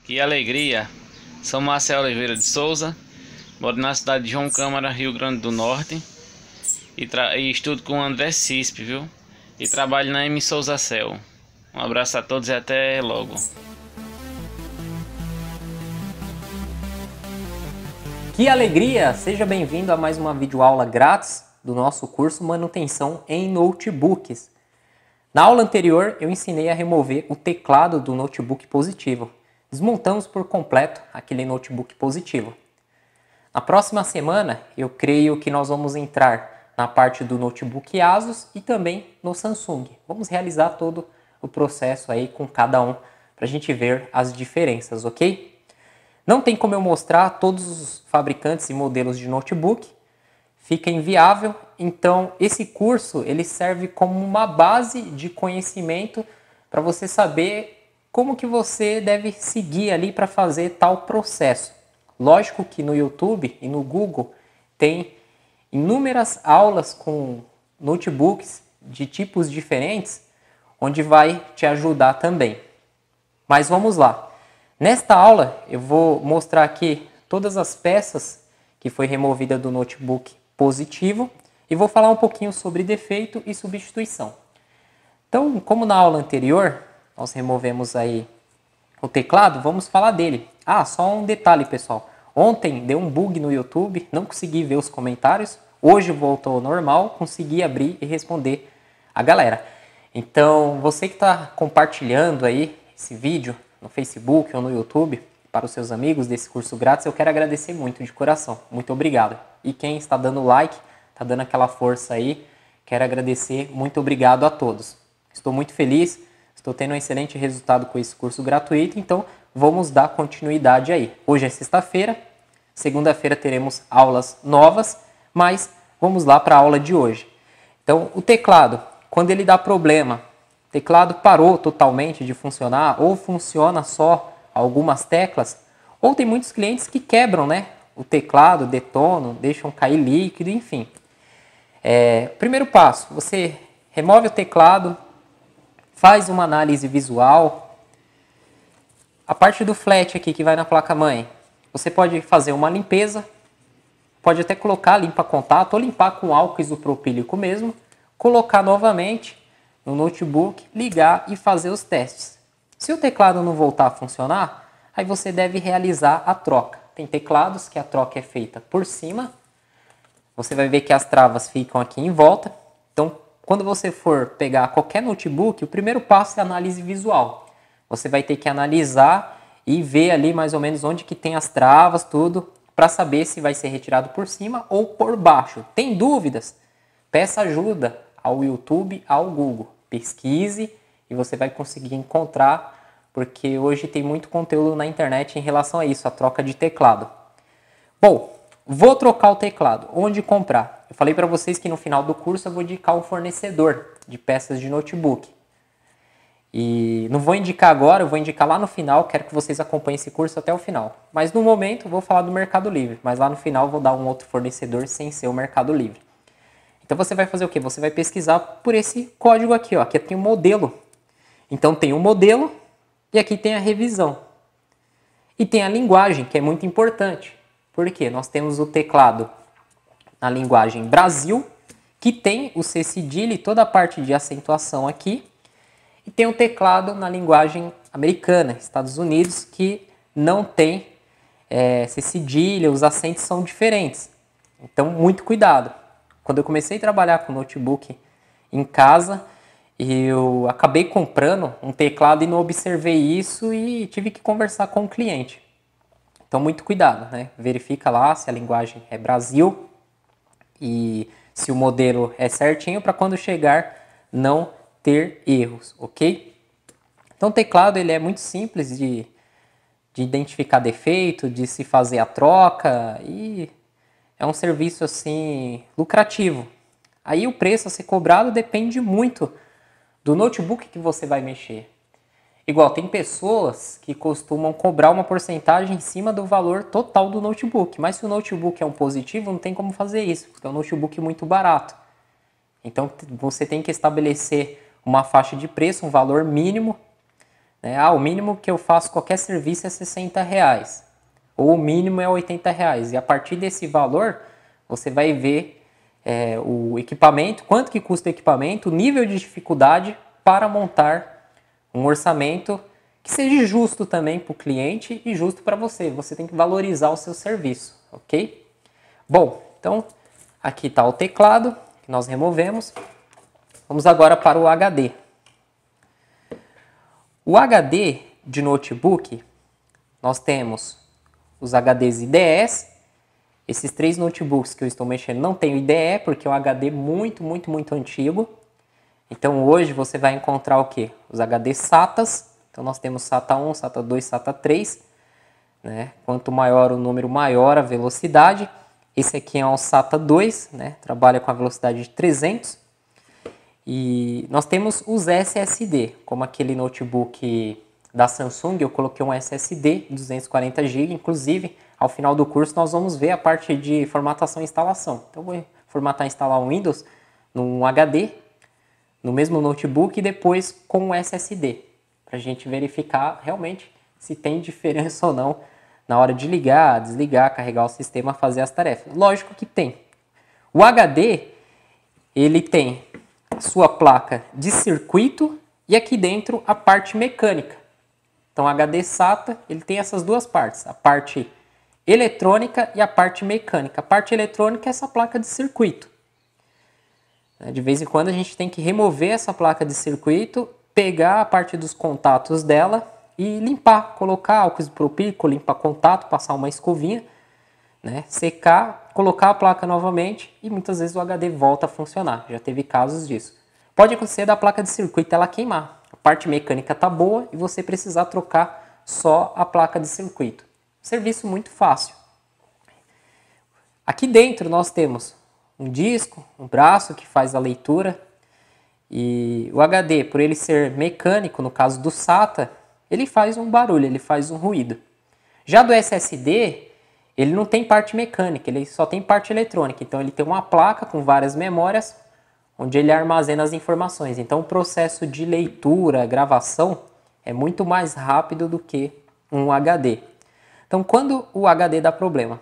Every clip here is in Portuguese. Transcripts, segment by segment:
Que alegria! Sou Marcelo Oliveira de Souza, moro na cidade de João Câmara, Rio Grande do Norte, e estudo com o André Cispe, viu? E trabalho na M Souza Cel. Um abraço a todos e até logo. Que alegria! Seja bem-vindo a mais uma videoaula grátis do nosso curso Manutenção em Notebooks. Na aula anterior eu ensinei a remover o teclado do notebook positivo. Desmontamos por completo aquele notebook positivo. Na próxima semana eu creio que nós vamos entrar na parte do notebook Asus e também no Samsung. Vamos realizar todo o processo aí com cada um para a gente ver as diferenças, ok? Não tem como eu mostrar todos os fabricantes e modelos de notebook, fica inviável, então esse curso ele serve como uma base de conhecimento para você saber como que você deve seguir ali para fazer tal processo. Lógico que no YouTube e no Google tem inúmeras aulas com notebooks de tipos diferentes, onde vai te ajudar também. Mas vamos lá. Nesta aula eu vou mostrar aqui todas as peças que foi removida do notebook positivo e vou falar um pouquinho sobre defeito e substituição. Então, como na aula anterior nós removemos aí o teclado, vamos falar dele. Ah, só um detalhe, pessoal. Ontem deu um bug no YouTube, não consegui ver os comentários. Hoje voltou ao normal, consegui abrir e responder a galera. Então, você que está compartilhando aí esse vídeo no Facebook ou no YouTube para os seus amigos desse curso grátis, eu quero agradecer muito de coração. Muito obrigado. E quem está dando like, está dando aquela força aí, quero agradecer. Muito obrigado a todos. Estou muito feliz. Estou tendo um excelente resultado com esse curso gratuito, então vamos dar continuidade aí. Hoje é sexta-feira, segunda-feira teremos aulas novas, mas vamos lá para a aula de hoje. Então, o teclado, quando ele dá problema, o teclado parou totalmente de funcionar, ou funciona só algumas teclas, ou tem muitos clientes que quebram, né? O teclado, detonam, deixam cair líquido, enfim. Primeiro passo, você remove o teclado, faz uma análise visual. A parte do flat aqui que vai na placa-mãe, você pode fazer uma limpeza, pode até colocar limpa contato ou limpar com álcool isopropílico mesmo, colocar novamente no notebook, ligar e fazer os testes. Se o teclado não voltar a funcionar, aí você deve realizar a troca. Tem teclados que a troca é feita por cima, você vai ver que as travas ficam aqui em volta, então quando você for pegar qualquer notebook, o primeiro passo é a análise visual. Você vai ter que analisar e ver ali mais ou menos onde que tem as travas, tudo, para saber se vai ser retirado por cima ou por baixo. Tem dúvidas? Peça ajuda ao YouTube, ao Google. Pesquise e você vai conseguir encontrar, porque hoje tem muito conteúdo na internet em relação a isso, a troca de teclado. Bom, vou trocar o teclado. Onde comprar? Eu falei para vocês que no final do curso eu vou indicar um fornecedor de peças de notebook. E não vou indicar agora, eu vou indicar lá no final, quero que vocês acompanhem esse curso até o final. Mas no momento eu vou falar do Mercado Livre, mas lá no final eu vou dar um outro fornecedor sem ser o Mercado Livre. Então você vai fazer o quê? Você vai pesquisar por esse código aqui, ó. Aqui tem um modelo. Então tem o modelo e aqui tem a revisão. E tem a linguagem, que é muito importante. Por quê? Nós temos o teclado na linguagem Brasil, que tem o C cedilha e toda a parte de acentuação aqui. E tem o teclado na linguagem americana, Estados Unidos, que não tem C cedilha, os acentos são diferentes. Então, muito cuidado. Quando eu comecei a trabalhar com notebook em casa, eu acabei comprando um teclado e não observei isso e tive que conversar com o cliente. Então, muito cuidado, né? Verifica lá se a linguagem é Brasil e se o modelo é certinho para quando chegar não ter erros, ok? Então o teclado ele é muito simples de identificar defeito, de se fazer a troca e é um serviço assim lucrativo. Aí o preço a ser cobrado depende muito do notebook que você vai mexer. Igual, tem pessoas que costumam cobrar uma porcentagem em cima do valor total do notebook. Mas se o notebook é um positivo, não tem como fazer isso, porque é um notebook muito barato. Então, você tem que estabelecer uma faixa de preço, um valor mínimo. Né? O mínimo que eu faço qualquer serviço é R$60. Ou o mínimo é R$80. E a partir desse valor, você vai ver o equipamento, quanto que custa o equipamento, o nível de dificuldade para montar um orçamento que seja justo também para o cliente e justo para você. Você tem que valorizar o seu serviço, ok? Bom, então aqui está o teclado que nós removemos. Vamos agora para o HD. O HD de notebook, nós temos os HDs IDEs. Esses 3 notebooks que eu estou mexendo não tem o IDE, porque é um HD muito antigo. Então hoje você vai encontrar o quê? Os HDs SATAs. Então nós temos SATA 1, SATA 2, SATA 3. Né? Quanto maior o número, maior a velocidade. Esse aqui é um SATA 2, né? Trabalha com a velocidade de 300. E nós temos os SSD, como aquele notebook da Samsung, eu coloquei um SSD 240 GB, inclusive ao final do curso nós vamos ver a parte de formatação e instalação. Então eu vou formatar e instalar o Windows num HD, no mesmo notebook e depois com o SSD, para a gente verificar realmente se tem diferença ou não na hora de ligar, desligar, carregar o sistema, fazer as tarefas. Lógico que tem. O HD, ele tem a sua placa de circuito e aqui dentro a parte mecânica. Então o HD SATA, ele tem essas duas partes, a parte eletrônica e a parte mecânica. A parte eletrônica é essa placa de circuito. De vez em quando a gente tem que remover essa placa de circuito, pegar a parte dos contatos dela e limpar, colocar álcool isopropílico, limpar contato, passar uma escovinha, né? Secar, colocar a placa novamente e muitas vezes o HD volta a funcionar. Já teve casos disso. Pode acontecer da placa de circuito ela queimar. A parte mecânica está boa e você precisar trocar só a placa de circuito. Serviço muito fácil. Aqui dentro nós temos um disco, um braço que faz a leitura. E o HD, por ele ser mecânico, no caso do SATA, ele faz um barulho, ele faz um ruído. Já do SSD, ele não tem parte mecânica, ele só tem parte eletrônica. Então ele tem uma placa com várias memórias, onde ele armazena as informações. Então o processo de leitura, gravação, é muito mais rápido do que um HD. Então quando o HD dá problema,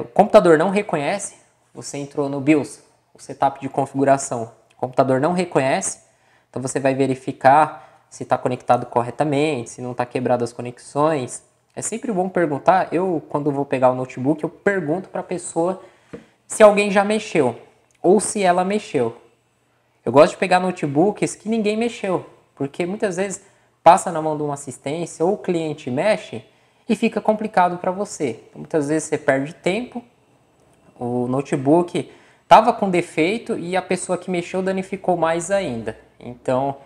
o computador não reconhece, você entrou no BIOS, o setup de configuração, o computador não reconhece, então você vai verificar se está conectado corretamente, se não está quebrado as conexões. É sempre bom perguntar. Eu, quando vou pegar o notebook, eu pergunto para a pessoa se alguém já mexeu ou se ela mexeu. Eu gosto de pegar notebooks que ninguém mexeu, porque muitas vezes passa na mão de uma assistência ou o cliente mexe e fica complicado para você. Então, muitas vezes você perde tempo, o notebook estava com defeito e a pessoa que mexeu danificou mais ainda. Então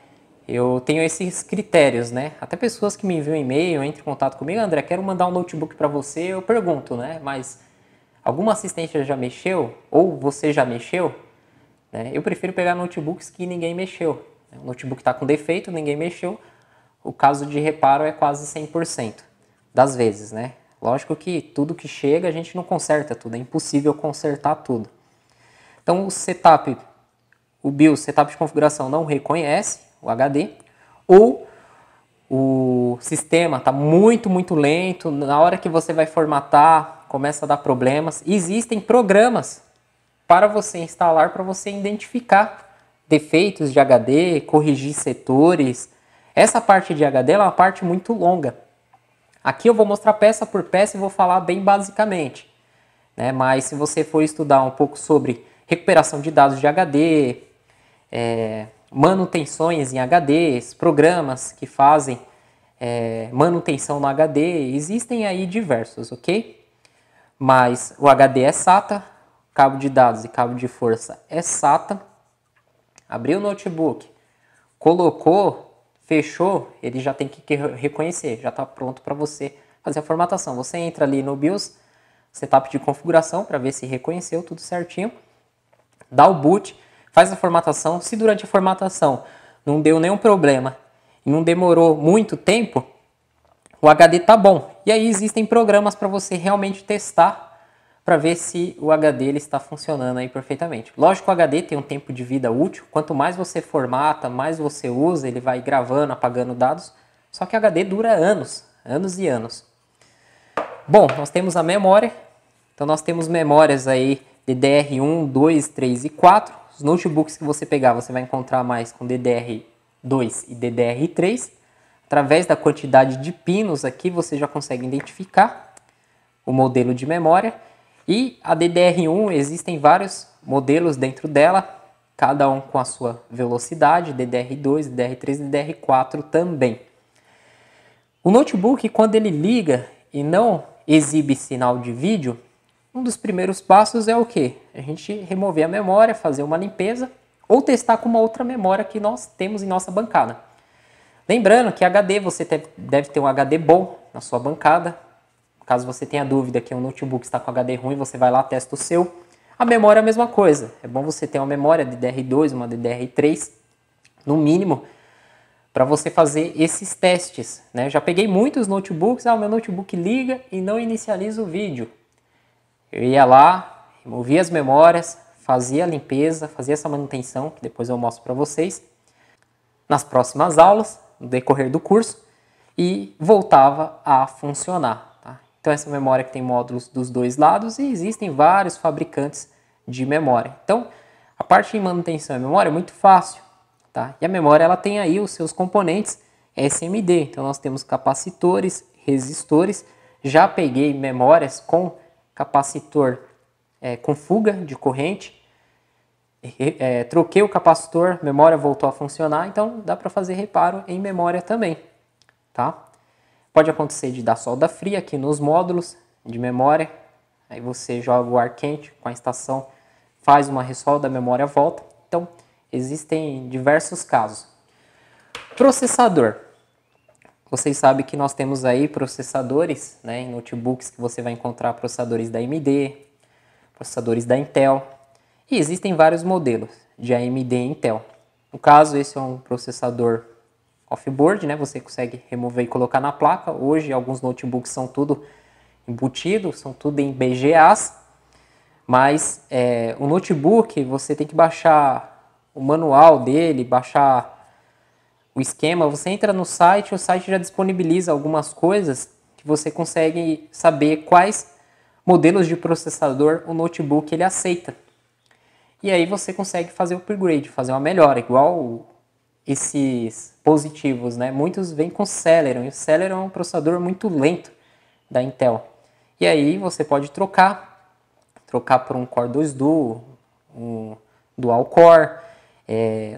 eu tenho esses critérios, né? Até pessoas que me enviam e-mail, entram em contato comigo, André, quero mandar um notebook para você, eu pergunto, né? Mas alguma assistente já mexeu? Ou você já mexeu? Né? Eu prefiro pegar notebooks que ninguém mexeu. O notebook está com defeito, ninguém mexeu. O caso de reparo é quase 100% das vezes, né? Lógico que tudo que chega a gente não conserta tudo, é impossível consertar tudo. Então o setup, o BIOS, setup de configuração, não reconhece o HD, ou o sistema está muito lento, na hora que você vai formatar, começa a dar problemas. Existem programas para você instalar, para você identificar defeitos de HD, corrigir setores. Essa parte de HD é uma parte muito longa. Aqui eu vou mostrar peça por peça e vou falar bem basicamente, né? Mas se você for estudar um pouco sobre recuperação de dados de HD, manutenções em HDs, programas que fazem manutenção no HD, existem aí diversos, ok? Mas o HD é SATA, cabo de dados e cabo de força é SATA. Abriu o notebook, colocou, fechou, ele já tem que reconhecer, já está pronto para você fazer a formatação. Você entra ali no BIOS, setup de configuração, para ver se reconheceu tudo certinho, dá o boot, faz a formatação. Se durante a formatação não deu nenhum problema e não demorou muito tempo, o HD tá bom. E aí existem programas para você realmente testar para ver se o HD ele está funcionando aí perfeitamente. Lógico que o HD tem um tempo de vida útil, quanto mais você formata, mais você usa, ele vai gravando, apagando dados, só que o HD dura anos, anos e anos. Bom, nós temos a memória, então nós temos memórias aí DDR1, 2, 3 e 4. Os notebooks que você pegar, você vai encontrar mais com DDR2 e DDR3. Através da quantidade de pinos aqui, você já consegue identificar o modelo de memória. E a DDR1, existem vários modelos dentro dela, cada um com a sua velocidade, DDR2, DDR3 e DDR4 também. O notebook, quando ele liga e não exibe sinal de vídeo, um dos primeiros passos é o quê? A gente remover a memória, fazer uma limpeza ou testar com uma outra memória que nós temos em nossa bancada. Lembrando que HD, você deve ter um HD bom na sua bancada. Caso você tenha dúvida que um notebook está com HD ruim, você vai lá, testa o seu. A memória é a mesma coisa. É bom você ter uma memória DDR2, uma DDR3, no mínimo, para você fazer esses testes, né? Já peguei muitos notebooks, o meu notebook liga e não inicializa o vídeo. Eu ia lá, removia as memórias, fazia a limpeza, fazia essa manutenção, que depois eu mostro para vocês, nas próximas aulas, no decorrer do curso, e voltava a funcionar. Tá? Então essa memória que tem módulos dos dois lados e existem vários fabricantes de memória. Então a parte de manutenção da memória é muito fácil. Tá? E a memória ela tem aí os seus componentes SMD. Então nós temos capacitores, resistores. Já peguei memórias com capacitor com fuga de corrente. Troquei o capacitor, memória voltou a funcionar. Então dá para fazer reparo em memória também. Tá? Pode acontecer de dar solda fria aqui nos módulos de memória. Aí você joga o ar quente com a estação, faz uma ressolda, a memória volta. Então existem diversos casos. Processador. Vocês sabem que nós temos aí processadores, né, em notebooks que você vai encontrar processadores da AMD, processadores da Intel. E existem vários modelos de AMD e Intel. No caso, esse é um processador off-board, né, você consegue remover e colocar na placa. Hoje, alguns notebooks são tudo embutido, são tudo em BGAs. Mas o notebook, você tem que baixar o manual dele, baixar o esquema. Você entra no site, o site já disponibiliza algumas coisas que você consegue saber quais modelos de processador o notebook ele aceita. E aí você consegue fazer o upgrade, fazer uma melhora, igual esses positivos, né? Muitos vêm com Celeron, e o Celeron é um processador muito lento da Intel. E aí você pode trocar por um Core 2 Duo, um Dual Core.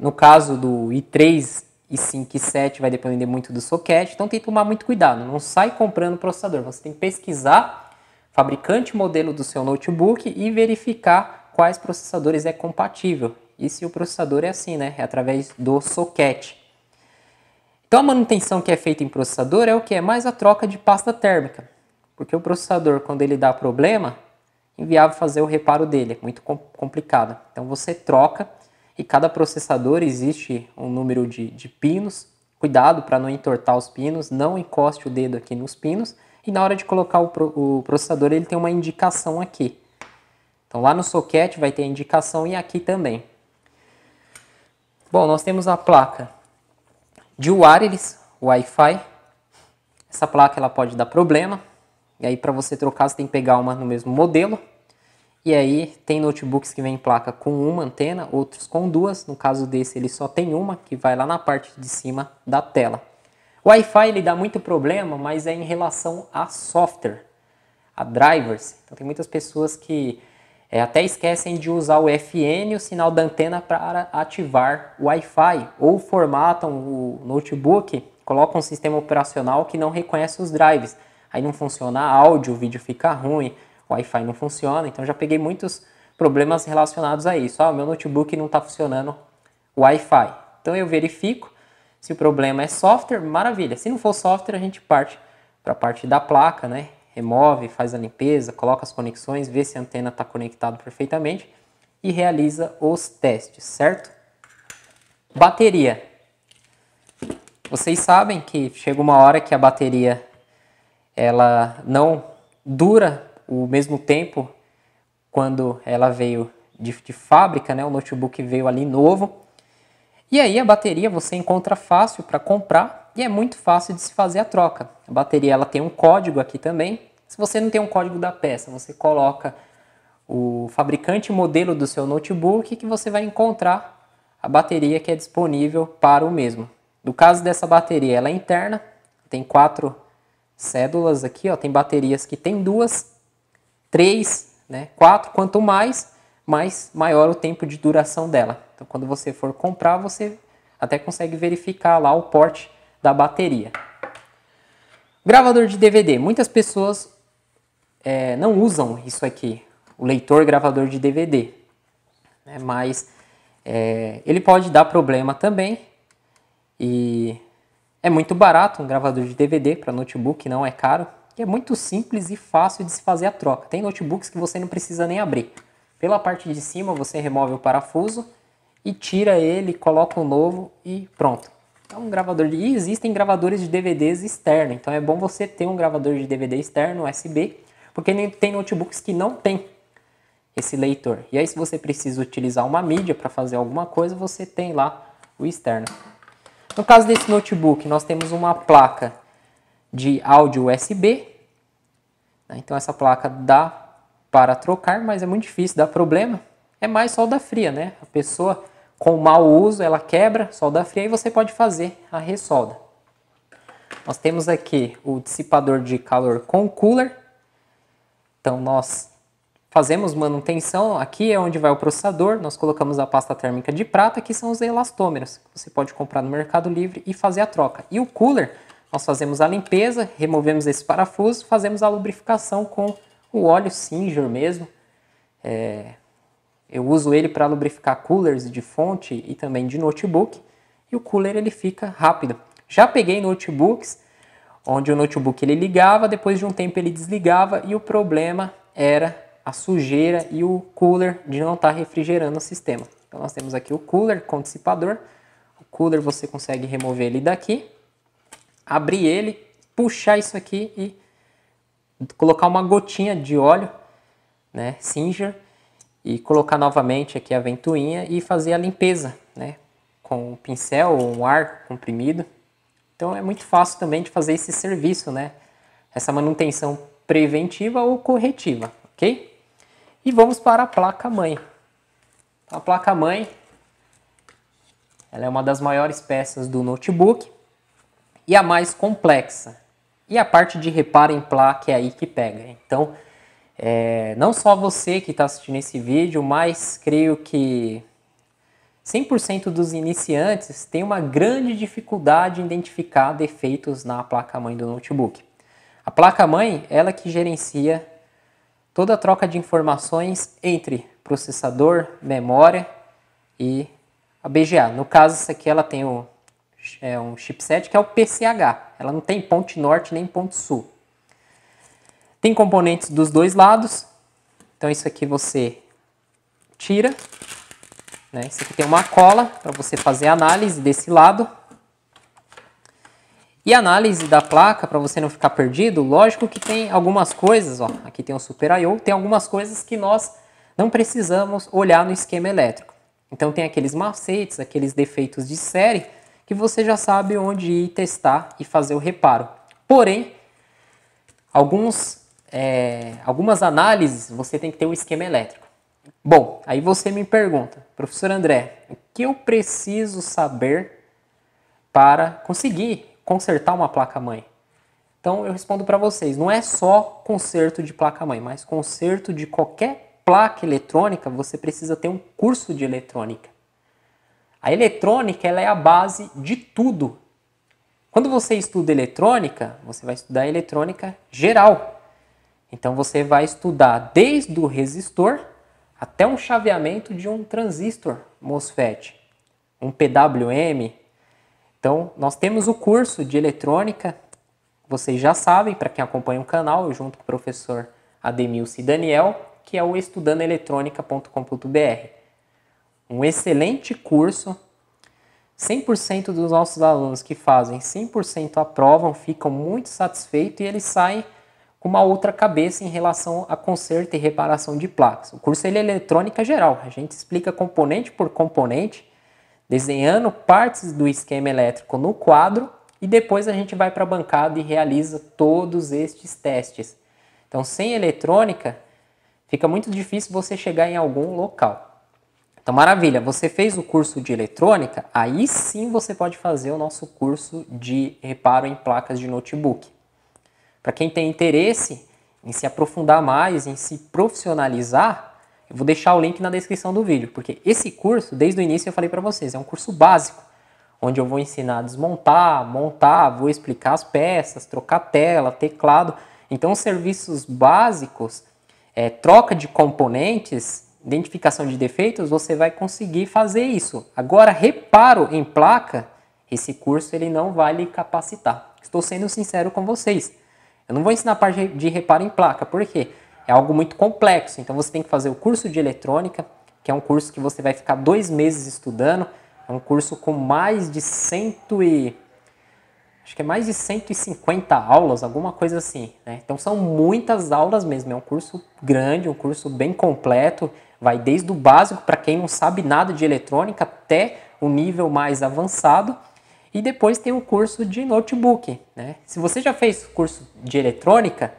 No caso do i3, i5 e i7 vai depender muito do socket, então tem que tomar muito cuidado, não sai comprando processador, você tem que pesquisar fabricante e modelo do seu notebook e verificar quais processadores é compatível. E se o processador é assim, né? É através do socket. Então a manutenção que é feita em processador é o que? É mais a troca de pasta térmica, porque o processador, quando ele dá problema, é inviável fazer o reparo dele, é muito complicado. Então você troca. E cada processador existe um número de pinos. Cuidado para não entortar os pinos, não encoste o dedo aqui nos pinos. E na hora de colocar o processador, ele tem uma indicação aqui. Então lá no socket vai ter a indicação e aqui também. Bom, nós temos a placa de wireless, Wi-Fi. Essa placa ela pode dar problema. E aí para você trocar, você tem que pegar uma no mesmo modelo. E aí tem notebooks que vem em placa com uma antena, outros com duas. No caso desse ele só tem uma, que vai lá na parte de cima da tela. O Wi-Fi ele dá muito problema, mas é em relação a software, a drivers. Então tem muitas pessoas que até esquecem de usar o FN, o sinal da antena, para ativar o Wi-Fi. Ou formatam o notebook, colocam um sistema operacional que não reconhece os drives. Aí não funciona áudio, o vídeo fica ruim. O Wi-Fi não funciona, então já peguei muitos problemas relacionados a isso. O meu notebook não está funcionando o Wi-Fi. Então eu verifico se o problema é software, maravilha. Se não for software, a gente parte para a parte da placa, né? Remove, faz a limpeza, coloca as conexões, vê se a antena está conectada perfeitamente e realiza os testes, certo? Bateria. Vocês sabem que chega uma hora que a bateria ela não dura o mesmo tempo quando ela veio de fábrica, né? O notebook veio ali novo. E aí a bateria você encontra fácil para comprar e é muito fácil de se fazer a troca. A bateria ela tem um código aqui também. Se você não tem um código da peça, você coloca o fabricante e modelo do seu notebook que você vai encontrar a bateria que é disponível para o mesmo. No caso dessa bateria, ela é interna, tem 4 cédulas aqui, ó, tem baterias que tem 2, 3, né, 4, quanto mais maior o tempo de duração dela. Então quando você for comprar, você até consegue verificar lá o porte da bateria. Gravador de DVD, muitas pessoas não usam isso aqui, o leitor gravador de DVD, né, mas ele pode dar problema também e é muito barato um gravador de DVD para notebook, não é caro. E é muito simples e fácil de se fazer a troca. Tem notebooks que você não precisa nem abrir. Pela parte de cima você remove o parafuso e tira ele, coloca um novo e pronto. É um gravador e existem gravadores de DVDs externos, então é bom você ter um gravador de DVD externo USB, porque tem notebooks que não tem esse leitor. E aí se você precisa utilizar uma mídia para fazer alguma coisa, você tem lá o externo. No caso desse notebook, nós temos uma placa de áudio USB. Então essa placa dá para trocar, mas é muito difícil, dá problema. É mais solda fria, né? A pessoa com mau uso, ela quebra, solda fria, e você pode fazer a ressolda. Nós temos aqui o dissipador de calor com cooler. Então nós fazemos manutenção, aqui é onde vai o processador, nós colocamos a pasta térmica de prata, que são os elastômeros, que você pode comprar no Mercado Livre e fazer a troca. E o cooler, nós fazemos a limpeza, removemos esse parafuso, fazemos a lubrificação com o óleo Singer mesmo. Eu uso ele para lubrificar coolers de fonte e também de notebook, e o cooler ele fica rápido. Já peguei notebooks, onde o notebook ele ligava, depois de um tempo ele desligava, e o problema era a sujeira e o cooler de não estar refrigerando o sistema. Então nós temos aqui o cooler com dissipador. O cooler você consegue remover ele daqui, abrir ele, puxar isso aqui e colocar uma gotinha de óleo, né, Singer, e colocar novamente aqui a ventoinha e fazer a limpeza, né, com um pincel ou um ar comprimido. Então é muito fácil também de fazer esse serviço, né, essa manutenção preventiva ou corretiva, ok? E vamos para a placa-mãe. A placa-mãe, ela é uma das maiores peças do notebook e a mais complexa. E a parte de reparo em placa é aí que pega. Então, não só você que está assistindo esse vídeo, mas creio que 100% dos iniciantes têm uma grande dificuldade em identificar defeitos na placa-mãe do notebook. A placa-mãe, ela que gerencia toda a troca de informações entre processador, memória e a BGA. No caso, essa aqui ela tem um chipset que é o PCH. Ela não tem ponte norte nem ponte sul. Tem componentes dos dois lados. Então isso aqui você tira, né? Isso aqui tem uma cola para você fazer a análise desse lado. E a análise da placa, para você não ficar perdido, lógico que tem algumas coisas, ó, aqui tem o Super I/O, tem algumas coisas que nós não precisamos olhar no esquema elétrico. Então tem aqueles macetes, aqueles defeitos de série, que você já sabe onde ir testar e fazer o reparo. Porém, algumas análises você tem que ter o esquema elétrico. Bom, aí você me pergunta, professor André, o que eu preciso saber para conseguir consertar uma placa-mãe? Então eu respondo para vocês, não é só conserto de placa-mãe, mas conserto de qualquer placa eletrônica, você precisa ter um curso de eletrônica. A eletrônica ela é a base de tudo. Quando você estuda eletrônica, você vai estudar eletrônica geral. Então você vai estudar desde o resistor até um chaveamento de um transistor MOSFET, um PWM. Então, nós temos o curso de eletrônica, vocês já sabem, para quem acompanha o canal, junto com o professor Ademilson e Daniel, que é o estudandoeletronica.com.br. Um excelente curso, 100% dos nossos alunos que fazem 100% aprovam, ficam muito satisfeitos e eles saem com uma outra cabeça em relação a conserto e reparação de placas. O curso ele é eletrônica geral, a gente explica componente por componente, desenhando partes do esquema elétrico no quadro e depois a gente vai para a bancada e realiza todos estes testes. Então, sem eletrônica, fica muito difícil você chegar em algum local. Então, maravilha, você fez o curso de eletrônica, aí sim você pode fazer o nosso curso de reparo em placas de notebook. Para quem tem interesse em se aprofundar mais, em se profissionalizar, eu vou deixar o link na descrição do vídeo, porque esse curso, desde o início eu falei para vocês, é um curso básico, onde eu vou ensinar a desmontar, montar, vou explicar as peças, trocar tela, teclado. Então, os serviços básicos, troca de componentes, identificação de defeitos, você vai conseguir fazer isso. Agora, reparo em placa, esse curso ele não vai lhe capacitar. Estou sendo sincero com vocês. Eu não vou ensinar a parte de reparo em placa, por quê? É algo muito complexo, então você tem que fazer o curso de eletrônica, que é um curso que você vai ficar 2 meses estudando, é um curso com mais de 150 aulas, alguma coisa assim, né? Então são muitas aulas mesmo, é um curso grande, um curso bem completo, vai desde o básico para quem não sabe nada de eletrônica até o nível mais avançado. E depois tem o curso de notebook, né? Se você já fez curso de eletrônica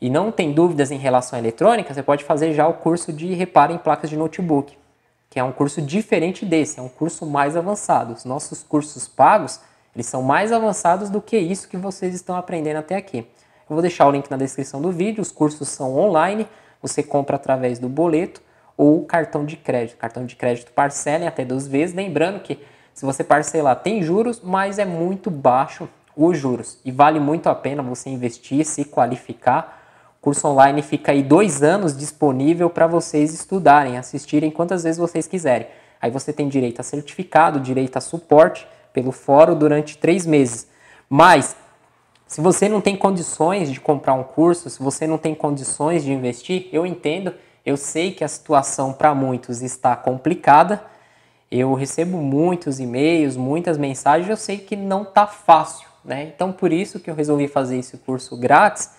e não tem dúvidas em relação à eletrônica, você pode fazer já o curso de reparo em placas de notebook, que é um curso diferente desse, é um curso mais avançado. Os nossos cursos pagos, eles são mais avançados do que isso que vocês estão aprendendo até aqui. Eu vou deixar o link na descrição do vídeo, os cursos são online, você compra através do boleto ou cartão de crédito. Cartão de crédito parcela em até 2 vezes, lembrando que se você parcelar tem juros, mas é muito baixo os juros. E vale muito a pena você investir, se qualificar. O curso online fica aí 2 anos disponível para vocês estudarem, assistirem quantas vezes vocês quiserem. Aí você tem direito a certificado, direito a suporte pelo fórum durante 3 meses. Mas, se você não tem condições de comprar um curso, se você não tem condições de investir, eu entendo, eu sei que a situação para muitos está complicada. Eu recebo muitos e-mails, muitas mensagens, eu sei que não está fácil, né? Então, por isso que eu resolvi fazer esse curso grátis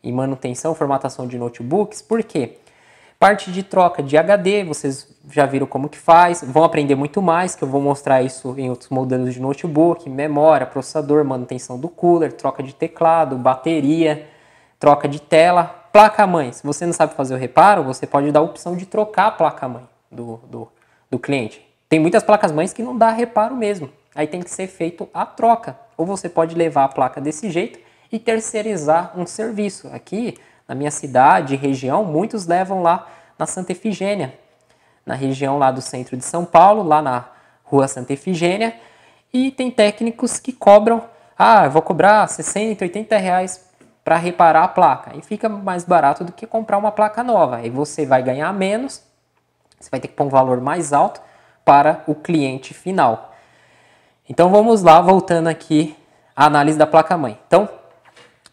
em manutenção, formatação de notebooks. Por quê? Parte de troca de HD, vocês já viram como que faz, vão aprender muito mais, que eu vou mostrar isso em outros modelos de notebook, memória, processador, manutenção do cooler, troca de teclado, bateria, troca de tela, placa-mãe. Se você não sabe fazer o reparo, você pode dar a opção de trocar a placa-mãe do cliente. Tem muitas placas-mães que não dá reparo mesmo. Aí tem que ser feito a troca. Ou você pode levar a placa desse jeito e terceirizar um serviço. Aqui, na minha cidade e região, muitos levam lá na Santa Efigênia. Na região lá do centro de São Paulo, lá na rua Santa Efigênia. E tem técnicos que cobram, eu vou cobrar 60, 80 reais para reparar a placa. E fica mais barato do que comprar uma placa nova. Aí você vai ganhar menos, você vai ter que pôr um valor mais alto para o cliente final. Então vamos lá, voltando aqui à análise da placa-mãe. Então,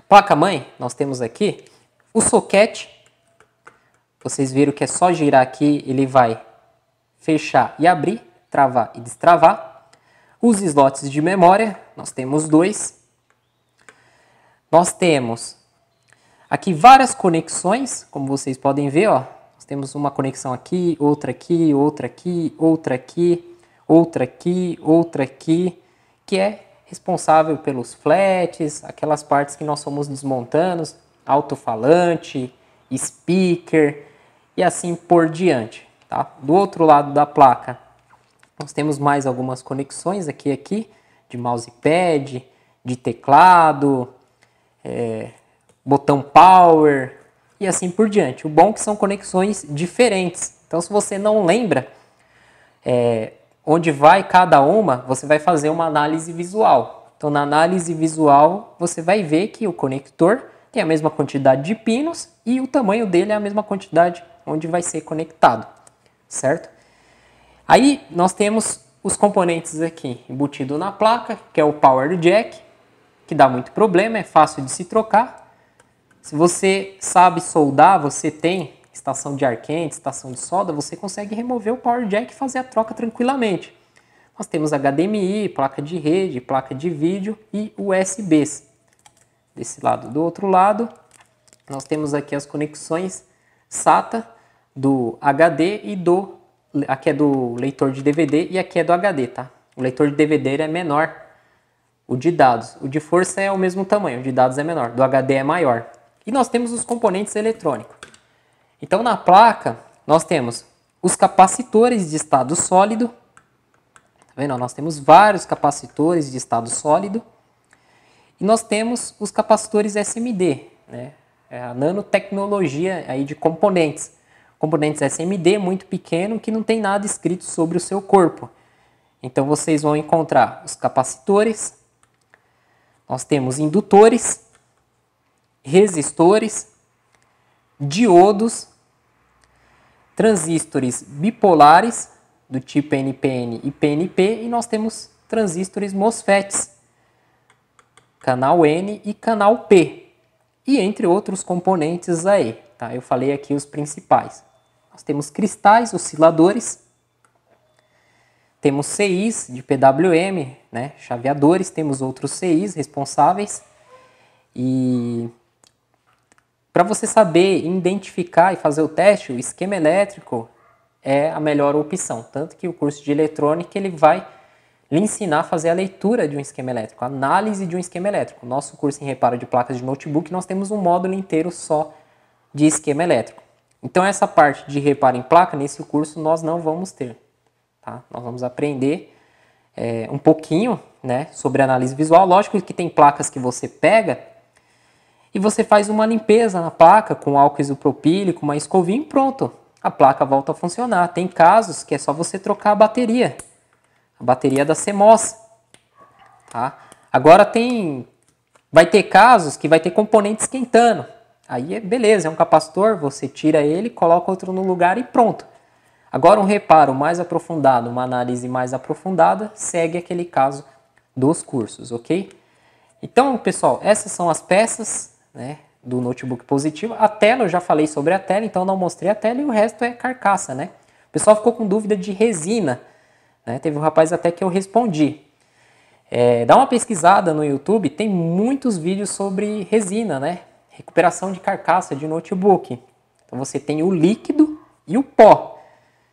placa-mãe, nós temos aqui o soquete. Vocês viram que é só girar aqui, ele vai fechar e abrir, travar e destravar. Os slots de memória, nós temos 2. Nós temos aqui várias conexões, como vocês podem ver, ó. Nós temos uma conexão aqui, outra aqui, outra aqui, outra aqui, outra aqui, outra aqui, que é responsável pelos flats, aquelas partes que nós fomos desmontando, alto-falante, speaker e assim por diante, tá? Do outro lado da placa, nós temos mais algumas conexões aqui, de mousepad, de teclado, botão power e assim por diante. O bom é que são conexões diferentes. Então, se você não lembra onde vai cada uma, você vai fazer uma análise visual. Então, na análise visual, você vai ver que o conector tem a mesma quantidade de pinos e o tamanho dele é a mesma quantidade onde vai ser conectado, certo? Aí, nós temos os componentes aqui embutidos na placa, que é o Power Jack, que dá muito problema, é fácil de se trocar. Se você sabe soldar, você tem estação de ar quente, estação de solda, você consegue remover o Power Jack e fazer a troca tranquilamente. Nós temos HDMI, placa de rede, placa de vídeo e USBs. Desse lado. Do outro lado, nós temos aqui as conexões SATA do HD e aqui é do leitor de DVD e aqui é do HD, tá? O leitor de DVD é menor, o de dados. O de força é o mesmo tamanho, o de dados é menor, do HD é maior. E nós temos os componentes eletrônicos. Então na placa nós temos os capacitores de estado sólido. Tá vendo? Nós temos vários capacitores de estado sólido. E nós temos os capacitores SMD, né? É a nanotecnologia aí de componentes. Componentes SMD muito pequeno que não tem nada escrito sobre o seu corpo. Então vocês vão encontrar os capacitores, nós temos indutores, resistores, diodos, transistores bipolares do tipo NPN e PNP e nós temos transistores MOSFETs, canal N e canal P, e entre outros componentes aí, tá? Eu falei aqui os principais. Nós temos cristais, osciladores, temos CIs de PWM, né, chaveadores, temos outros CIs responsáveis. E para você saber identificar e fazer o teste, o esquema elétrico é a melhor opção. Tanto que o curso de eletrônica ele vai lhe ensinar a fazer a leitura de um esquema elétrico, a análise de um esquema elétrico. Nosso curso em reparo de placas de notebook, nós temos um módulo inteiro só de esquema elétrico. Então essa parte de reparo em placa, nesse curso nós não vamos ter. Tá? Nós vamos aprender um pouquinho, né, sobre análise visual. Lógico que tem placas que você pega e você faz uma limpeza na placa com álcool isopropílico, uma escovinha e pronto. A placa volta a funcionar. Tem casos que é só você trocar a bateria da CMOS. Tá? Agora vai ter casos que vai ter componente esquentando. Aí é beleza, é um capacitor, você tira ele, coloca outro no lugar e pronto. Agora um reparo mais aprofundado, uma análise mais aprofundada, segue aquele caso dos cursos, ok? Então, pessoal, essas são as peças, né, do notebook positivo. A tela, eu já falei sobre a tela, então não mostrei a tela e o resto é carcaça, né? O pessoal ficou com dúvida de resina, né? Teve um rapaz até que eu respondi. Dá uma pesquisada no YouTube, tem muitos vídeos sobre resina, né? Recuperação de carcaça de notebook. Então você tem o líquido e o pó.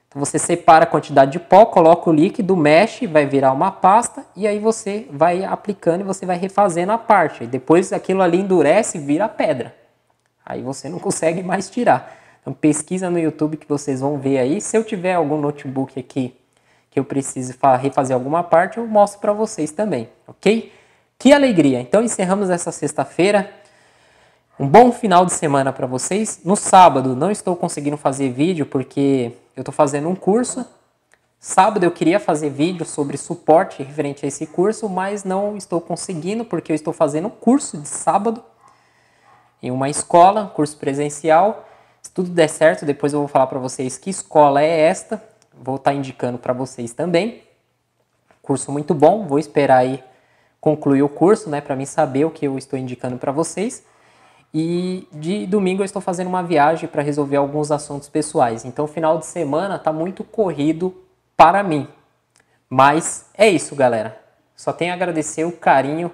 Então você separa a quantidade de pó, coloca o líquido, mexe, vai virar uma pasta e aí você vai aplicando e você vai refazendo a parte. E depois aquilo ali endurece e vira pedra. Aí você não consegue mais tirar. Então pesquisa no YouTube que vocês vão ver aí. Se eu tiver algum notebook aqui que eu precise refazer alguma parte, eu mostro para vocês também, ok? Que alegria! Então encerramos essa sexta-feira. Um bom final de semana para vocês. No sábado não estou conseguindo fazer vídeo porque eu estou fazendo um curso. Sábado eu queria fazer vídeo sobre suporte referente a esse curso, mas não estou conseguindo porque eu estou fazendo um curso de sábado em uma escola, curso presencial. Se tudo der certo, depois eu vou falar para vocês que escola é esta. Vou estar indicando para vocês também. Curso muito bom. Vou esperar aí concluir o curso, né, para mim saber o que eu estou indicando para vocês. E de domingo eu estou fazendo uma viagem para resolver alguns assuntos pessoais. Então, o final de semana está muito corrido para mim. Mas é isso, galera. Só tenho a agradecer o carinho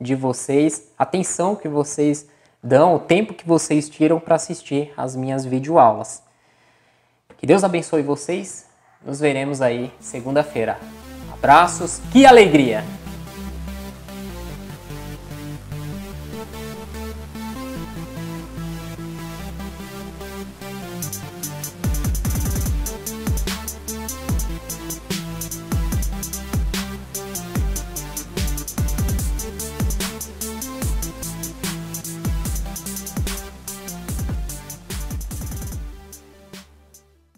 de vocês, a atenção que vocês dão, o tempo que vocês tiram para assistir as minhas videoaulas. Que Deus abençoe vocês. Nos veremos aí segunda-feira. Abraços, que alegria!